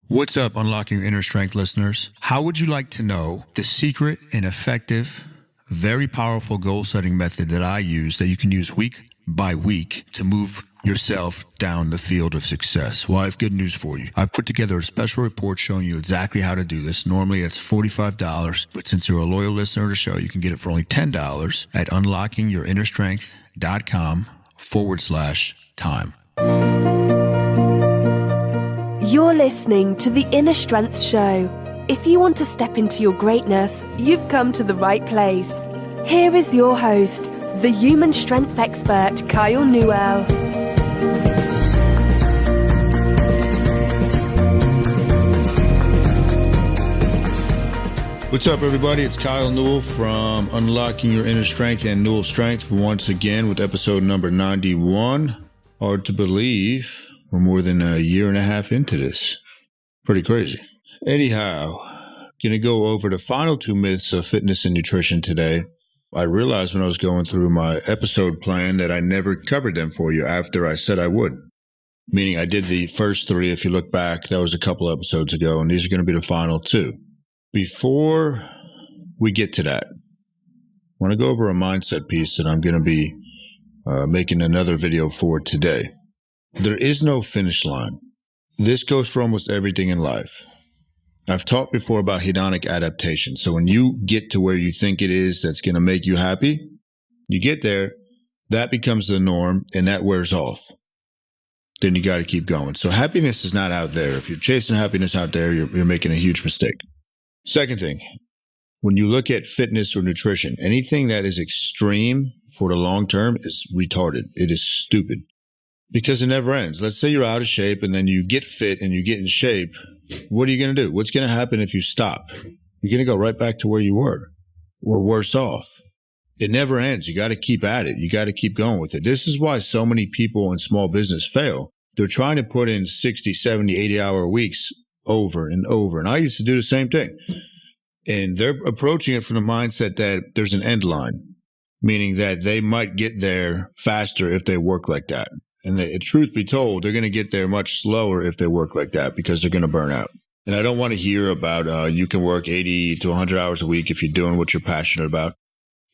What's up, Unlocking Your Inner Strength listeners? How would you like to know the secret and effective, very powerful goal-setting method that I use that you can use week by week to move yourself down the field of success? Well, I have good news for you. I've put together a special report showing you exactly how to do this. Normally, it's $45, but since you're a loyal listener to the show, you can get it for only $10 at unlockingyourinnerstrength.com/time. You're listening to The Inner Strength Show. If you want to step into your greatness, you've come to the right place. Here is your host, the human strength expert, Kyle Newell. What's up, everybody? It's Kyle Newell from Unlocking Your Inner Strength and Newell Strength once again with episode number 91. Hard to believe. We're more than a year and a half into this. Pretty crazy. Anyhow, going to go over the final two myths of fitness and nutrition today. I realized when I was going through my episode plan that I never covered them for you after I said I would. Meaning I did the first three. If you look back, that was a couple episodes ago, and these are going to be the final two. Before we get to that, I want to go over a mindset piece that I'm going to be making another video for today. There is no finish line. This goes for almost everything in life. I've talked before about hedonic adaptation. So when you get to where you think it is that's going to make you happy, you get there, that becomes the norm, and that wears off. Then you got to keep going. So happiness is not out there. If you're chasing happiness out there, you're making a huge mistake. Second thing, when you look at fitness or nutrition, anything that is extreme for the long term is retarded. It is stupid. Because it never ends. Let's say you're out of shape and then you get fit and you get in shape. What are you going to do? What's going to happen if you stop? You're going to go right back to where you were or worse off. It never ends. You got to keep at it. You got to keep going with it. This is why so many people in small business fail. They're trying to put in 60, 70, 80-hour weeks over and over. And I used to do the same thing. And they're approaching it from the mindset that there's an end line, meaning that they might get there faster if they work like that. And truth be told, they're going to get there much slower if they work like that because they're going to burn out. And I don't want to hear about you can work 80 to 100 hours a week if you're doing what you're passionate about.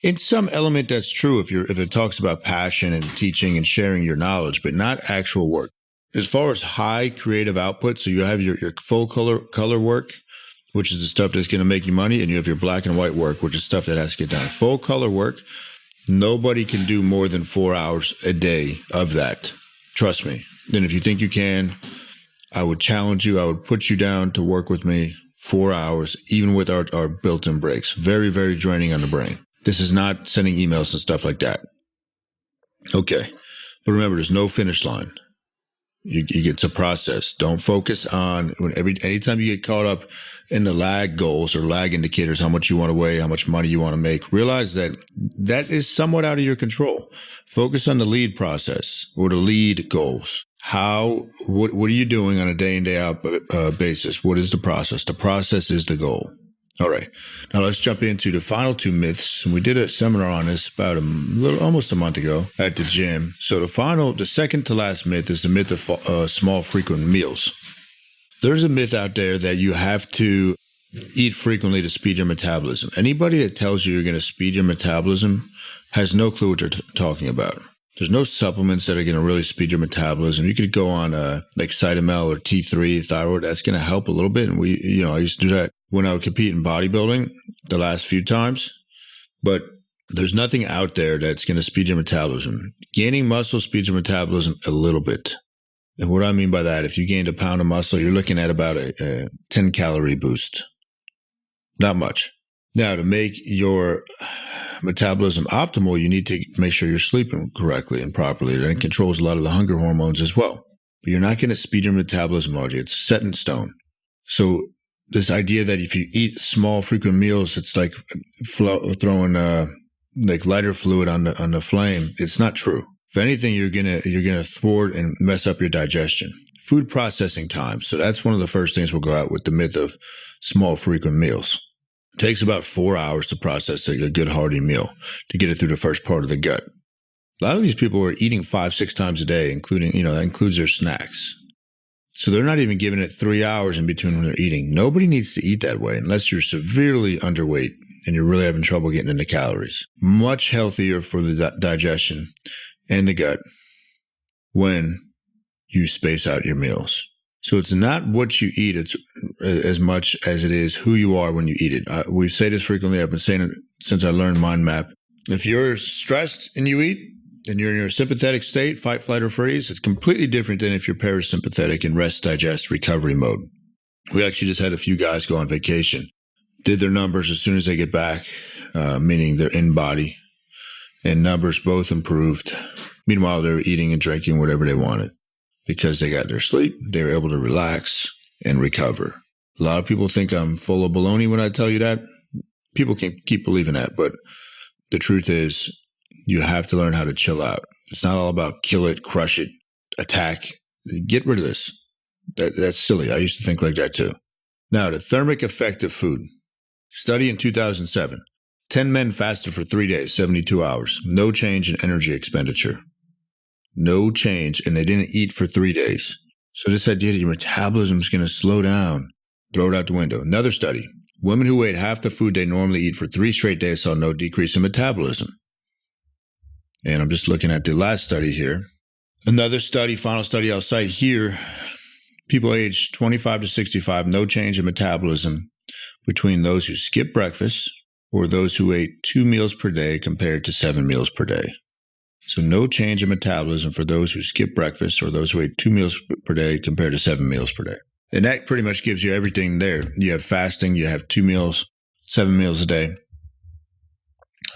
In some element, that's true if it talks about passion and teaching and sharing your knowledge, but not actual work. As far as high creative output, so you have your full color work, which is the stuff that's going to make you money, and you have your black and white work, which is stuff that has to get done. Full color work, nobody can do more than 4 hours a day of that. Trust me. Then if you think you can, I would challenge you. I would put you down to work with me 4 hours, even with our built-in breaks. Very, very draining on the brain. This is not sending emails and stuff like that. Okay. But remember, there's no finish line. It's a process. Don't focus on anytime you get caught up in the lag goals or lag indicators, how much you want to weigh, how much money you want to make. Realize that is somewhat out of your control. Focus on the lead process or the lead goals. What are you doing on a day in, day out basis? What is the process? The process is the goal. All right. Now let's jump into the final two myths. We did a seminar on this about almost a month ago at the gym. So the second to last myth is the myth of small frequent meals. There's a myth out there that you have to eat frequently to speed your metabolism. Anybody that tells you you're going to speed your metabolism has no clue what they're talking about. There's no supplements that are going to really speed your metabolism. You could go on like Cytomel or T3 thyroid. That's going to help a little bit. And I used to do that when I would compete in bodybuilding the last few times. But there's nothing out there that's going to speed your metabolism. Gaining muscle speeds your metabolism a little bit. And what I mean by that, if you gained a pound of muscle, you're looking at about a 10-calorie boost. Not much. Now, to make your metabolism optimal, you need to make sure you're sleeping correctly and properly. And it controls a lot of the hunger hormones as well. But you're not going to speed your metabolism, RJ. It's set in stone. So this idea that if you eat small, frequent meals, it's like throwing like lighter fluid on the flame. It's not true. If anything, you're gonna thwart and mess up your digestion. Food processing time. So that's one of the first things we'll go out with, the myth of small, frequent meals. It takes about 4 hours to process a good hearty meal to get it through the first part of the gut. A lot of these people are eating 5-6 times a day, including, that includes their snacks. So they're not even giving it 3 hours in between when they're eating. Nobody needs to eat that way unless you're severely underweight and you're really having trouble getting into calories. Much healthier for the digestion and the gut when you space out your meals. So it's not what you eat, it's as much as it is who you are when you eat it. We say this frequently. I've been saying it since I learned Mind Map. If you're stressed and you eat, and you're in your sympathetic state, fight, flight, or freeze, it's completely different than if you're parasympathetic in rest, digest, recovery mode. We actually just had a few guys go on vacation, did their numbers as soon as they get back, meaning they're in body, and numbers both improved. Meanwhile, they were eating and drinking whatever they wanted because they got their sleep, they were able to relax and recover. A lot of people think I'm full of baloney when I tell you that. People can keep believing that, but the truth is, you have to learn how to chill out. It's not all about kill it, crush it, attack. Get rid of this. That's silly. I used to think like that too. Now, the thermic effect of food. Study in 2007. 10 men fasted for 3 days, 72 hours. No change in energy expenditure. No change, and they didn't eat for 3 days. So this idea that your metabolism is going to slow down, throw it out the window. Another study. Women who ate half the food they normally eat for 3 straight days saw no decrease in metabolism. And I'm just looking at the last study here. Another study, final study I'll cite here. People aged 25 to 65, no change in metabolism between those who skipped breakfast or those who ate 2 meals per day compared to 7 meals per day. So no change in metabolism for those who skip breakfast or those who ate 2 meals per day compared to 7 meals per day. And that pretty much gives you everything there. You have fasting, you have 2 meals, 7 meals a day.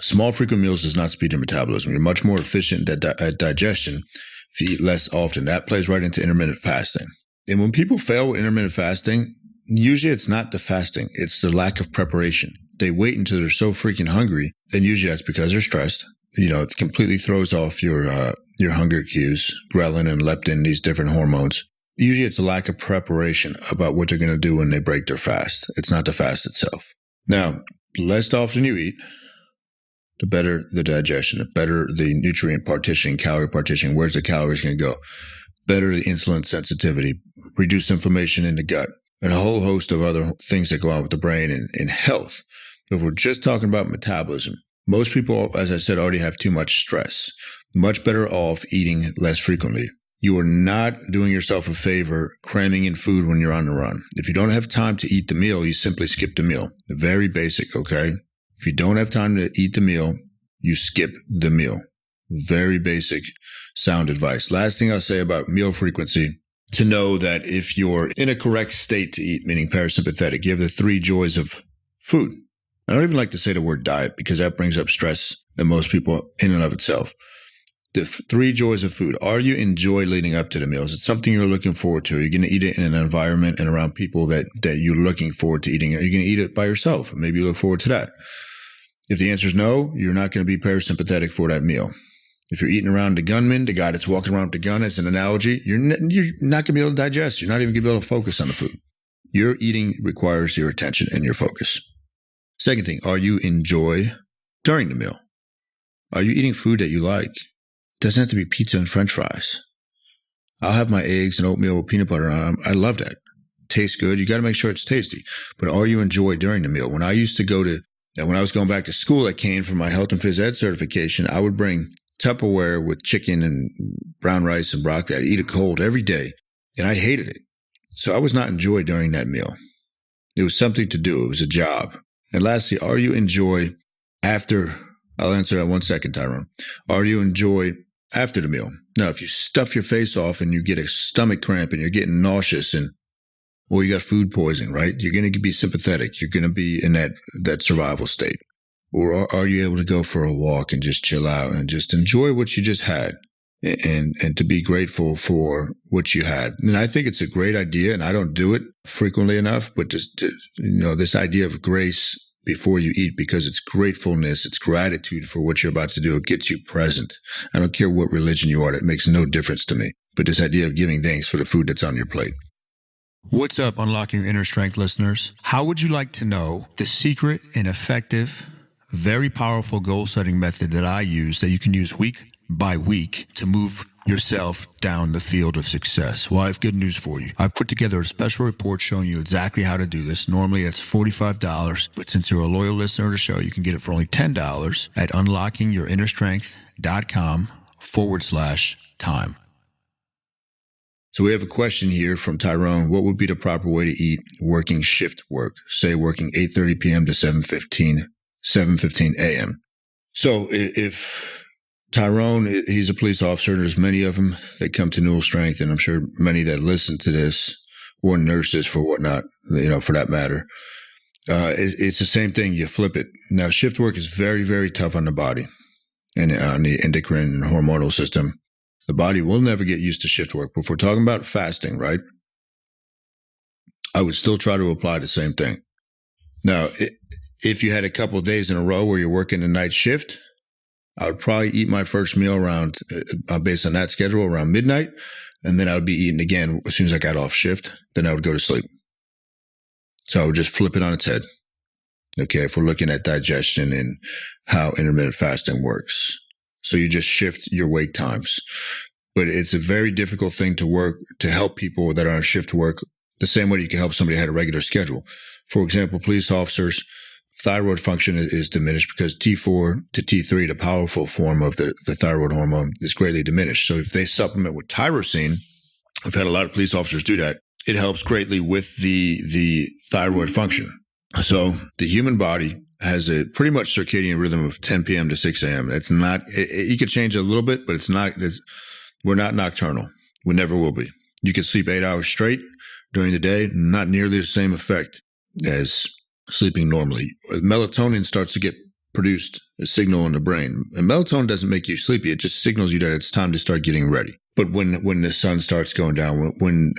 Small, frequent meals does not speed your metabolism. You're much more efficient at digestion if you eat less often. That plays right into intermittent fasting. And when people fail with intermittent fasting, usually it's not the fasting. It's the lack of preparation. They wait until they're so freaking hungry, and usually that's because they're stressed. It completely throws off your hunger cues, ghrelin and leptin, these different hormones. Usually it's a lack of preparation about what they're going to do when they break their fast. It's not the fast itself. Now, the less often you eat, the better the digestion, the better the nutrient partitioning, calorie partitioning. Where's the calories going to go? Better the insulin sensitivity, reduce inflammation in the gut, and a whole host of other things that go on with the brain and health. If we're just talking about metabolism, most people, as I said, already have too much stress. Much better off eating less frequently. You are not doing yourself a favor cramming in food when you're on the run. If you don't have time to eat the meal, you simply skip the meal. Very basic, okay? If you don't have time to eat the meal, you skip the meal. Very basic, sound advice. Last thing I'll say about meal frequency, to know that if you're in a correct state to eat, meaning parasympathetic, you have the 3 joys of food. I don't even like to say the word diet because that brings up stress in most people in and of itself. The 3 joys of food. Are you enjoy leading up to the meals? It's something you're looking forward to. You're going to eat it in an environment and around people that you're looking forward to eating it. You're going to eat it by yourself. Maybe you look forward to that. If the answer is no, you're not going to be parasympathetic for that meal. If you're eating around the gunman, the guy that's walking around with the gun as an analogy, you're not going to be able to digest. You're not even going to be able to focus on the food. Your eating requires your attention and your focus. Second thing, are you enjoy during the meal? Are you eating food that you like? It doesn't have to be pizza and French fries. I'll have my eggs and oatmeal with peanut butter on them. I love that. Tastes good. You got to make sure it's tasty. But are you enjoy during the meal? When I was going back to school at Kane for my health and phys ed certification, I would bring Tupperware with chicken and brown rice and broccoli. I'd eat it cold every day, and I hated it. So I was not enjoy during that meal. It was something to do. It was a job. And lastly, are you enjoy after? I'll answer that 1 second, Tyrone. Are you enjoy after the meal? Now, if you stuff your face off and you get a stomach cramp and you're getting nauseous or you got food poisoning, right? You're going to be sympathetic. You're going to be in that survival state. Or are you able to go for a walk and just chill out and just enjoy what you just had and to be grateful for what you had? And I think it's a great idea, and I don't do it frequently enough, but just this idea of grace before you eat, because it's gratefulness, it's gratitude for what you're about to do. It gets you present. I don't care what religion you are. It makes no difference to me. But this idea of giving thanks for the food that's on your plate. What's up, Unlocking Your Inner Strength listeners? How would you like to know the secret and effective, very powerful goal-setting method that I use that you can use week by week to move yourself down the field of success. Well, I have good news for you. I've put together a special report showing you exactly how to do this. Normally it's $45, but since you're a loyal listener to the show, you can get it for only $10 at unlockingyourinnerstrength.com/time. So we have a question here from Tyrone. What would be the proper way to eat working shift work? Say working 8:30 p.m. to 7:15 a.m. So if Tyrone, he's a police officer. There's many of them that come to Newell Strength, and I'm sure many that listen to this, or nurses for whatnot, for that matter. It's the same thing. You flip it. Now, shift work is very, very tough on the body and on the endocrine and hormonal system. The body will never get used to shift work. But if we're talking about fasting, right, I would still try to apply the same thing. Now, if you had a couple of days in a row where you're working the night shift, I would probably eat my first meal around, based on that schedule, around midnight. And then I would be eating again as soon as I got off shift. Then I would go to sleep. So I would just flip it on its head. Okay, if we're looking at digestion and how intermittent fasting works. So you just shift your wake times. But it's a very difficult thing to work to help people that are on shift work the same way you can help somebody who had a regular schedule. For example, police officers, thyroid function is diminished because T4 to T3, the powerful form of the thyroid hormone, is greatly diminished. So if they supplement with tyrosine, I've had a lot of police officers do that. It helps greatly with the thyroid function. So the human body has a pretty much circadian rhythm of 10 p.m. to 6 a.m. It's not, you could change it a little bit, but we're not nocturnal. We never will be. You can sleep 8 hours straight during the day, not nearly the same effect as sleeping normally. Melatonin starts to get produced, a signal in the brain. And melatonin doesn't make you sleepy. It just signals you that it's time to start getting ready. But when the sun starts going down, when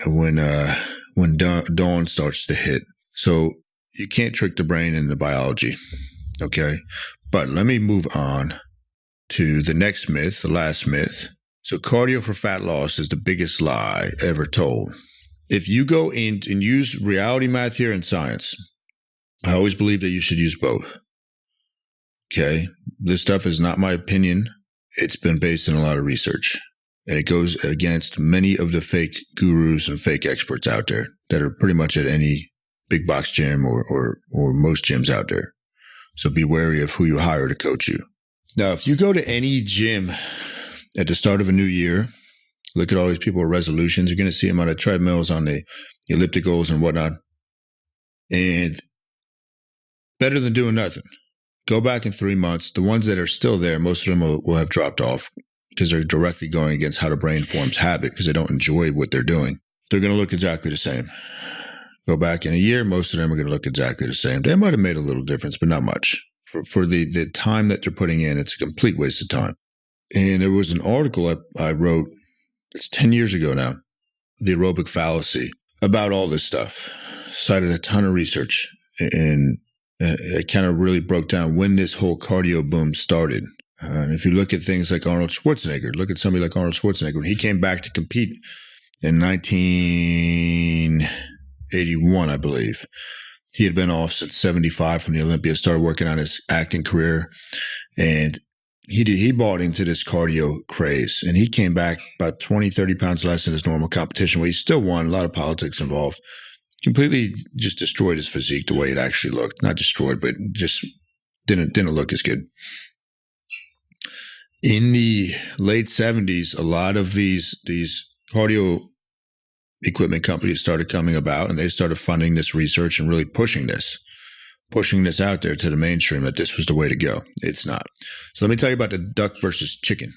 dawn starts to hit, so you can't trick the brain in the biology. Okay. But let me move on to the next myth, the last myth. So cardio for fat loss is the biggest lie ever told. If you go in and use reality math here and science, I always believe that you should use both. Okay. This stuff is not my opinion. It's been based on a lot of research. And it goes against many of the fake gurus and fake experts out there that are pretty much at any big box gym or most gyms out there. So be wary of who you hire to coach you. Now, if you go to any gym at the start of a new year, look at all these people with resolutions. You're going to see them on the treadmills, on the ellipticals and whatnot. And better than doing nothing. Go back in 3 months. The ones that are still there, most of them will have dropped off because they're directly going against how the brain forms habit because they don't enjoy what they're doing. They're going to look exactly the same. Go back in a year, most of them are going to look exactly the same. They might have made a little difference, but not much. For the time that they're putting in, it's a complete waste of time. And there was an article I wrote, it's 10 years ago now, The Aerobic Fallacy, about all this stuff. Cited a ton of research, and it kind of really broke down when this whole cardio boom started. And if you look at things like Arnold Schwarzenegger, look at somebody like Arnold Schwarzenegger. When he came back to compete in 1981, I believe, he had been off since 75 from the Olympia, started working on his acting career, and he bought into this cardio craze, and he came back about 20, 30 pounds less than his normal competition, where he still won, a lot of politics involved. Completely just destroyed his physique the way it actually looked. Not destroyed, but just didn't look as good. In the late 70s, a lot of these cardio equipment companies started coming about, and they started funding this research and really pushing this out there to the mainstream that this was the way to go. It's not. So let me tell you about the duck versus chicken.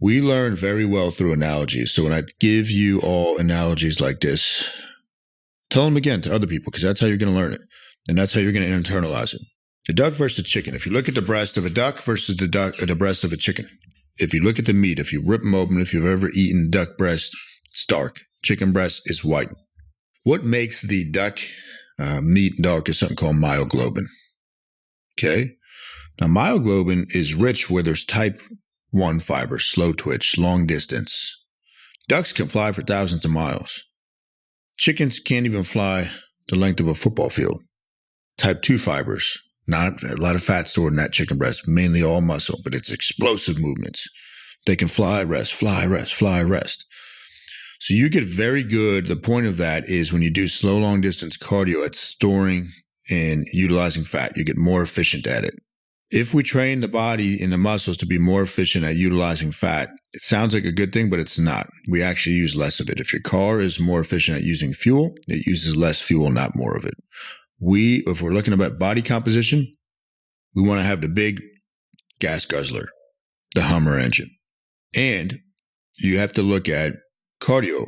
We learn very well through analogies. So when I give you all analogies like this, tell them again to other people, because that's how you're going to learn it. And that's how you're going to internalize it. The duck versus the chicken. If you look at the breast of a duck versus the breast of a chicken, if you look at the meat, if you rip them open, if you've ever eaten duck breast, it's dark. Chicken breast is white. What makes the duck meat dark is something called myoglobin. Okay? Now, myoglobin is rich where there's type 1 fibers, slow twitch, long distance. Ducks can fly for thousands of miles. Chickens can't even fly the length of a football field. Type 2 fibers, not a lot of fat stored in that chicken breast, mainly all muscle, but it's explosive movements. They can fly, rest, fly, rest, fly, rest. So you get very good. The point of that is when you do slow, long distance cardio, it's storing and utilizing fat. You get more efficient at it. If we train the body and the muscles to be more efficient at utilizing fat, it sounds like a good thing, but it's not. We actually use less of it. If your car is more efficient at using fuel, it uses less fuel, not more of it. If we're looking at body composition, we want to have the big gas guzzler, the Hummer engine. And you have to look at cardio.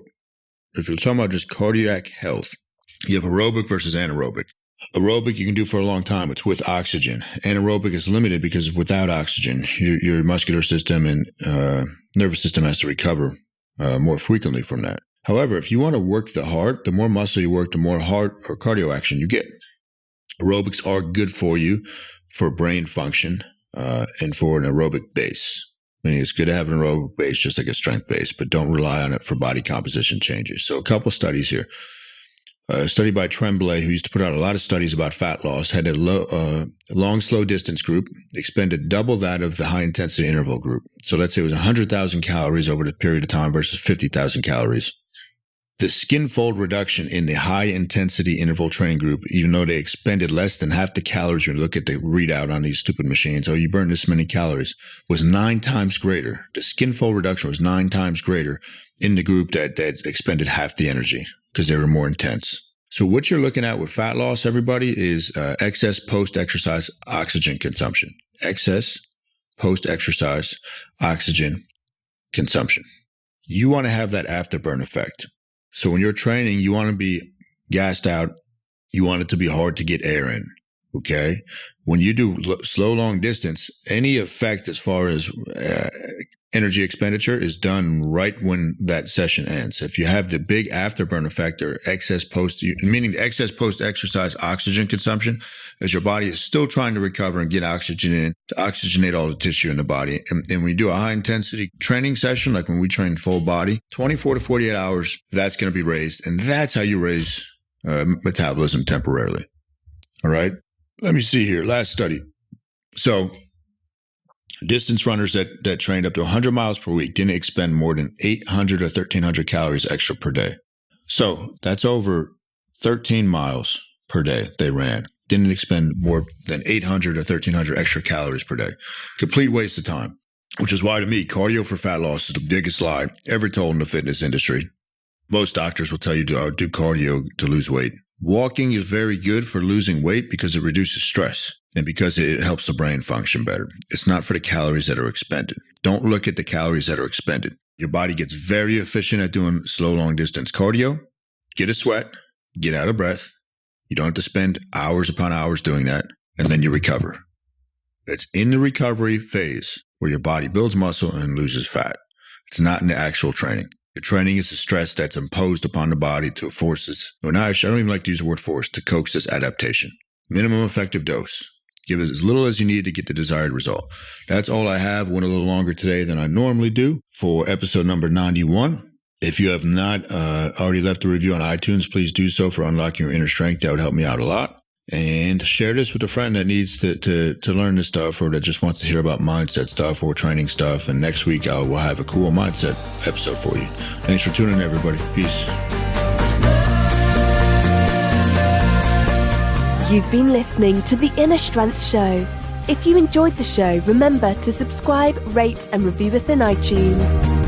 If you're talking about just cardiac health, you have aerobic versus anaerobic. Aerobic you can do for a long time. It's with oxygen. Anaerobic is limited because without oxygen, your muscular system and nervous system has to recover more frequently from that. However, if you want to work the heart, the more muscle you work, the more heart or cardio action you get. Aerobics are good for you for brain function and for an aerobic base. Meaning it's good to have an aerobic base just like a strength base, but don't rely on it for body composition changes. So a couple studies here. A study by Tremblay, who used to put out a lot of studies about fat loss, had a long, slow distance group, expended double that of the high intensity interval group. So let's say it was 100,000 calories over the period of time versus 50,000 calories. The skin fold reduction in the high intensity interval training group, even though they expended less than half the calories, you look at the readout on these stupid machines, oh, you burned this many calories, was 9 times greater. The skin fold reduction was 9 times greater in the group that expended half the energy because they were more intense. So what you're looking at with fat loss, everybody, is excess post-exercise oxygen consumption. Excess post-exercise oxygen consumption. You want to have that afterburn effect. So when you're training, you want to be gassed out. You want it to be hard to get air in, okay? When you do slow, long distance, any effect as far as energy expenditure is done right when that session ends. If you have the big afterburn effect or excess post-exercise oxygen consumption, as your body is still trying to recover and get oxygen in to oxygenate all the tissue in the body. And when you do a high-intensity training session, like when we train full body, 24 to 48 hours, that's going to be raised. And that's how you raise metabolism temporarily. All right? Let me see here. Last study. So distance runners that trained up to 100 miles per week didn't expend more than 800 or 1,300 calories extra per day. So that's over 13 miles per day they ran. Didn't expend more than 800 or 1,300 extra calories per day. Complete waste of time, which is why to me, cardio for fat loss is the biggest lie ever told in the fitness industry. Most doctors will tell you to do cardio to lose weight. Walking is very good for losing weight because it reduces stress and because it helps the brain function better. It's not for the calories that are expended. Don't look at the calories that are expended. Your body gets very efficient at doing slow, long distance cardio. Get a sweat, get out of breath. You don't have to spend hours upon hours doing that, and then you recover. It's in the recovery phase where your body builds muscle and loses fat. It's not in the actual training. The training is the stress that's imposed upon the body to force this. I don't even like to use the word force, to coax this adaptation. Minimum effective dose. Give it as little as you need to get the desired result. That's all I have. Went a little longer today than I normally do for episode number 91. If you have not already left a review on iTunes, please do so for Unlocking Your Inner Strength. That would help me out a lot. And share this with a friend that needs to learn this stuff or that just wants to hear about mindset stuff or training stuff. And next week, we'll have a cool mindset episode for you. Thanks for tuning in, everybody. Peace. You've been listening to The Inner Strength Show. If you enjoyed the show, remember to subscribe, rate, and review us in iTunes.